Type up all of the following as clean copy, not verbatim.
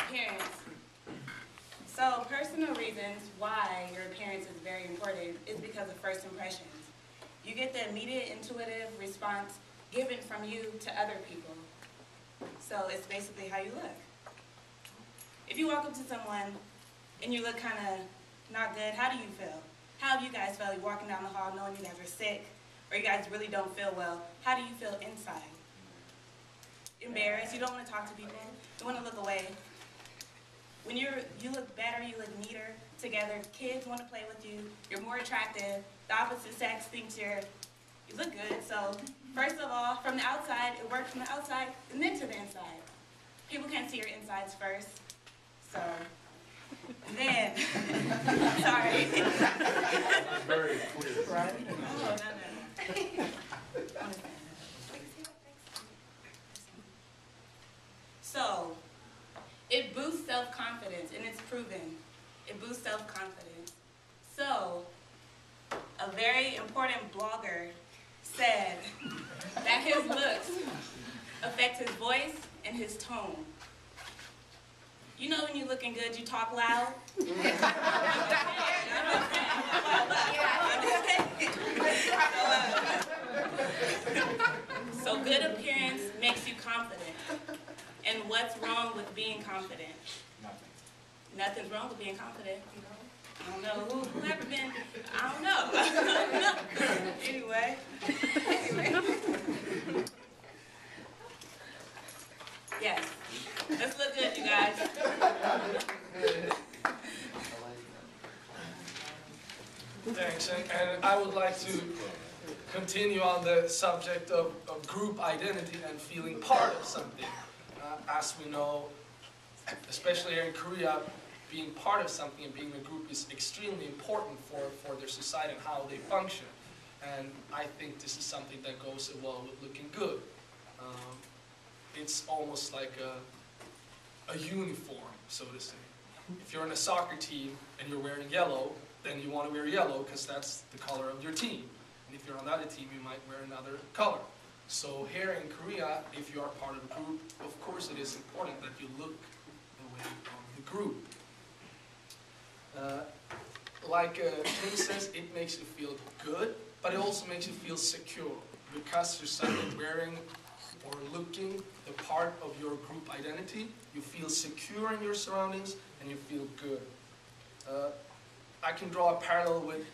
Appearance. So personal reasons why your appearance is very important is because of first impressions. You get the immediate intuitive response given from you to other people. So it's basically how you look. If you walk up to someone and you look kind of not good, how do you feel? How do you guys feel? You're walking down the hall knowing you guys are sick or you guys really don't feel well. How do you feel inside? Embarrassed, you don't want to talk to people, you want to look away. When you look better, you look neater together, kids want to play with you, you're more attractive, the opposite sex thinks you look good. So first of all, from the outside, it works from the outside and then to the inside. People can't see your insides first, so then, sorry. Very clear. Right? Oh, no. So, it boosts self-confidence, and it's proven. It boosts self-confidence. So, a very important blogger said that his looks affect his voice and his tone. You know when you're looking good, you talk loud? So good appearance makes you confident. And what's wrong with being confident? Nothing's wrong with being confident. I don't know who ever been. I don't know. Anyway. Yes. Let's look good, you guys. Thanks, and I would like to continue on the subject of group identity and feeling part of something. As we know, especially here in Korea, being part of something and being a group is extremely important for their society and how they function. And I think this is something that goes well with looking good. It's almost like a uniform, so to say. If you're in a soccer team and you're wearing yellow, then you want to wear yellow because that's the color of your team. And if you're on the other team, you might wear another color. So here in Korea, if you are part of a group, of course it is important that you look the way of the group. Like Tim says, it makes you feel good, but it also makes you feel secure because you're suddenly wearing or looking the part of your group identity. You feel secure in your surroundings and you feel good. I can draw a parallel with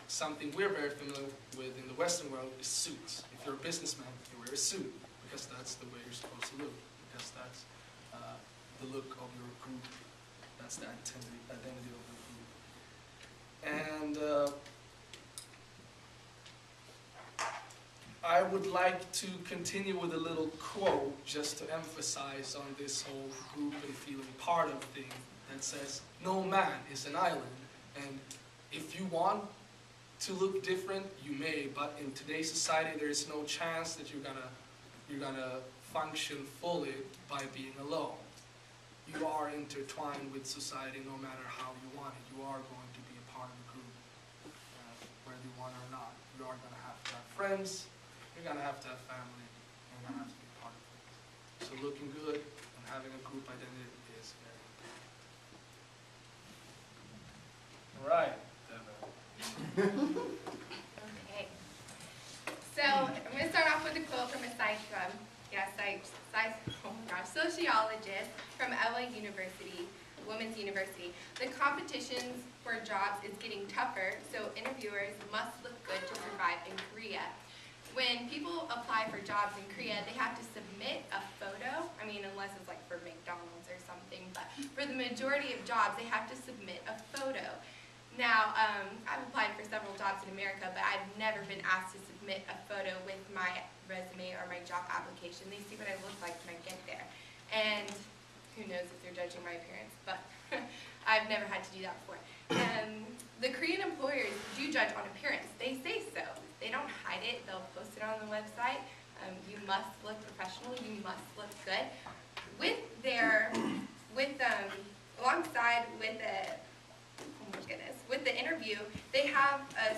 something we're very familiar with in the Western world is suits. If you're a businessman, you wear a suit because that's the way you're supposed to look, because that's the look of your group. That's the identity of the group. And I would like to continue with a little quote just to emphasize on this whole group and feeling part of thing that says, "No man is an island, and if you want to look different, you may, but in today's society there is no chance that you're gonna function fully by being alone. You are intertwined with society no matter how you want it. You are going to be a part of a group, whether you want it or not. You are going to have friends, you're going to have family, and you're going to have to be part of it. So looking good and having a group identity is very important. All right, Devin. Okay. So I'm going to start off with a quote from a sociologist from LA University, Women's University. The competitions for jobs is getting tougher, so interviewers must look good to survive in Korea. When people apply for jobs in Korea, they have to submit a photo. I mean, unless it's like for McDonald's or something, but for the majority of jobs, they have to submit a photo. Now, I've applied for several jobs in America, but I've never been asked to submit a photo with my resume or my job application. They see what I look like when I get there. And who knows if they're judging my appearance, but I've never had to do that before. The Korean employers do judge on appearance. They say so. They don't hide it. They'll post it on the website. You must look professional. You must look good. Alongside with the interview, they have a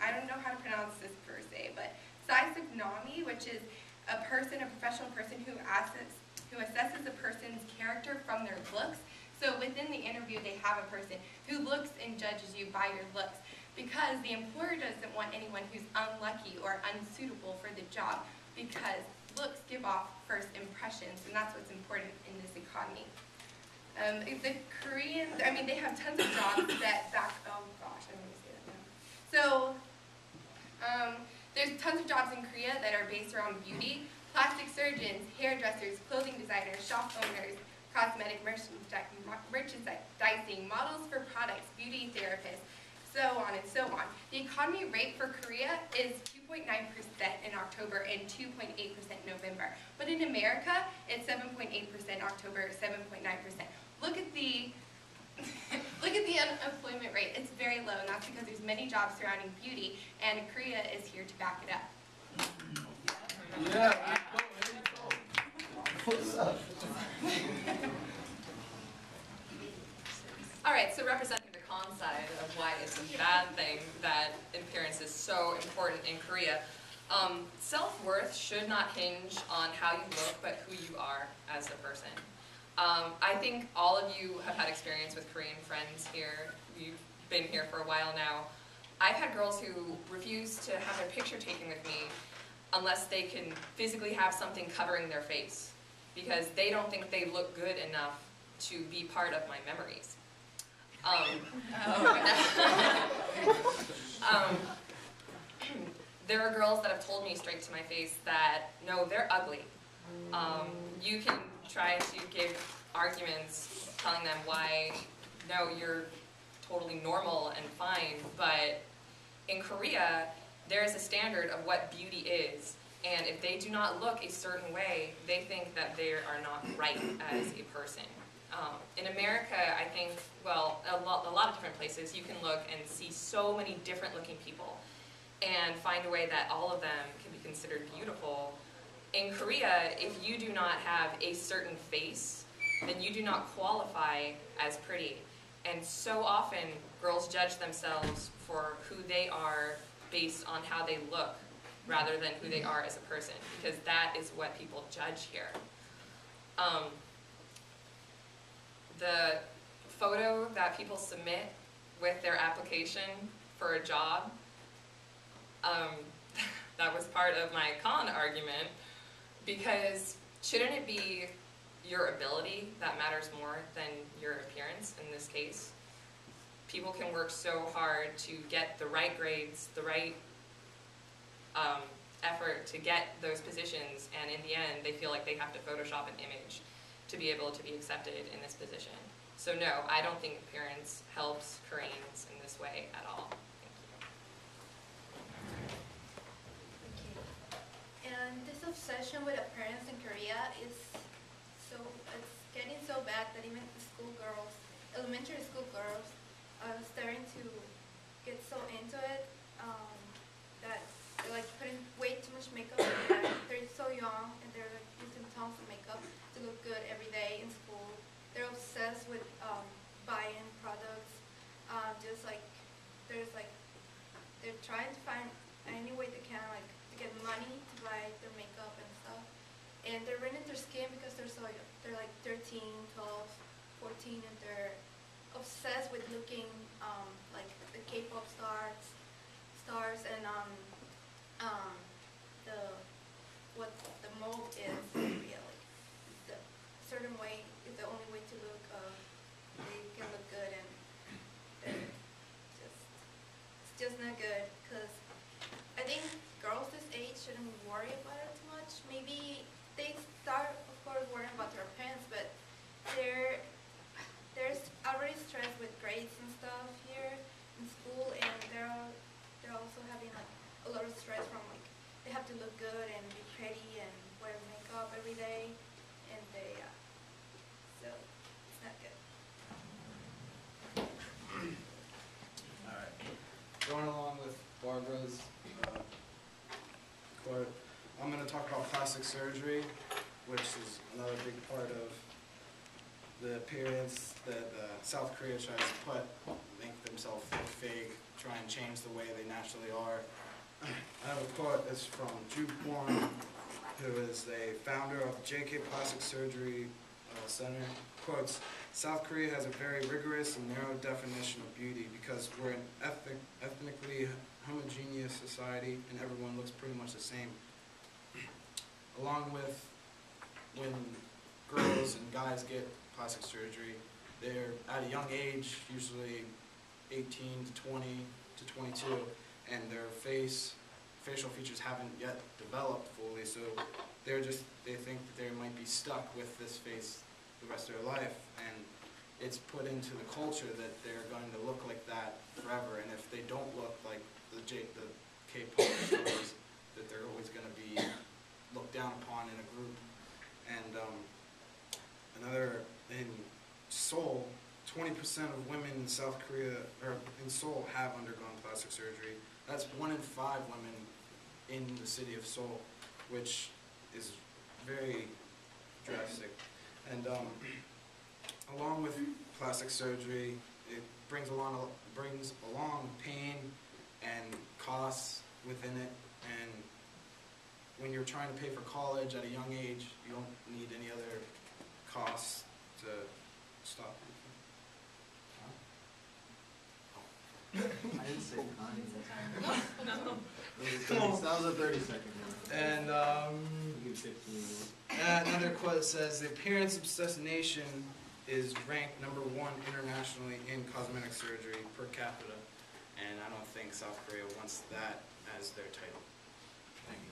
I don't know how to pronounce this per se, but physiognomy, which is a professional person who who assesses a person's character from their looks. So within the interview, they have a person who looks and judges you by your looks, because the employer doesn't want anyone who's unlucky or unsuitable for the job, because looks give off first impressions, and that's what's important in this economy. The Koreans, I mean, they have tons of jobs that back, oh gosh, I'm going to say that now. So, there's tons of jobs in Korea that are based around beauty: plastic surgeons, hairdressers, clothing designers, shop owners, cosmetic merchandising, models for products, beauty therapists, so on and so on. The economy rate for Korea is 2.9% in October and 2.8% in November. But in America, it's 7.8% October, 7.9%. Look at the look at the unemployment rate. It's very low, and that's because there's many jobs surrounding beauty, and Korea is here to back it up. Yeah. What's up? All right, so representing the con side of why it's a bad thing that appearance is so important in Korea, self-worth should not hinge on how you look, but who you are as a person. I think all of you have had experience with Korean friends here. You've been here for a while now. I've had girls who refuse to have their picture taken with me unless they can physically have something covering their face, because they don't think they look good enough to be part of my memories. There are girls that have told me straight to my face that, no, they're ugly. You can try to give arguments telling them why, no, you're totally normal and fine, but in Korea, there is a standard of what beauty is, and if they do not look a certain way, they think that they are not right as a person. In America, I think, well, a lot of different places, you can look and see so many different looking people and find a way that all of them can be considered beautiful. In Korea, if you do not have a certain face, then you do not qualify as pretty. And so often, girls judge themselves for who they are based on how they look, rather than who they are as a person, because that is what people judge here. The photo that people submit with their application for a job, that was part of my con argument, because shouldn't it be your ability that matters more than your appearance in this case? People can work so hard to get the right grades, the right effort to get those positions, and in the end they feel like they have to Photoshop an image to be able to be accepted in this position. So no, I don't think appearance helps Koreans in this way at all. Okay. And this obsession with appearance in Korea is it's getting so bad that even the schoolgirls, elementary school girls, are starting to get so into it that they're like putting way too much makeup. They're so young and they're like using tons of makeup to look good every day in school. They're obsessed with buying products. Just like they're trying to find any way they can, like, to get money to buy their makeup and stuff. And they're ruining their skin because they're so young. They're like 13, 12, 14, and they're obsessed with looking like the K-pop stars and what the mold is. Yeah, like the certain way is the only way to look. They can look good, and it's just not good. Because I think girls this age shouldn't worry about it too much. Maybe they start, of course, worrying about their appearance, but there's already stress with grades and stuff here in school, and they're also having like a lot of stress from like they have to look good and be pretty and wear makeup every day, and so it's not good. All right. Going along with Barbara's quote, I'm going to talk about plastic surgery, which is another big part of the appearance that South Korea tries to make themselves look fake, try and change the way they naturally are. I have a quote that's from Ju Kwon who is a founder of JK Plastic Surgery Center, quotes, "South Korea has a very rigorous and narrow definition of beauty because we're an ethnically homogeneous society and everyone looks pretty much the same. Along with when girls and guys get plastic surgery, they're at a young age, usually 18 to 20 to 22, and their facial features haven't yet developed fully, so they think that they might be stuck with this face the rest of their life, and it's put into the culture that they're going to look like that forever, and if they don't look like the K-pop stars, that they're always going to be looked down upon in a group. And in Seoul, 20% of women in South Korea, or in Seoul, have undergone plastic surgery. That's 1 in 5 women in the city of Seoul, which is very drastic. And along with plastic surgery, it brings along pain and costs within it. And when you're trying to pay for college at a young age, you don't need any other costs to stop you. I didn't say time. That was a 30-second one. And You can 15 more. another quote says, "The appearance obsession is ranked #1 internationally in cosmetic surgery per capita." And I don't think South Korea wants that as their title. Thank you.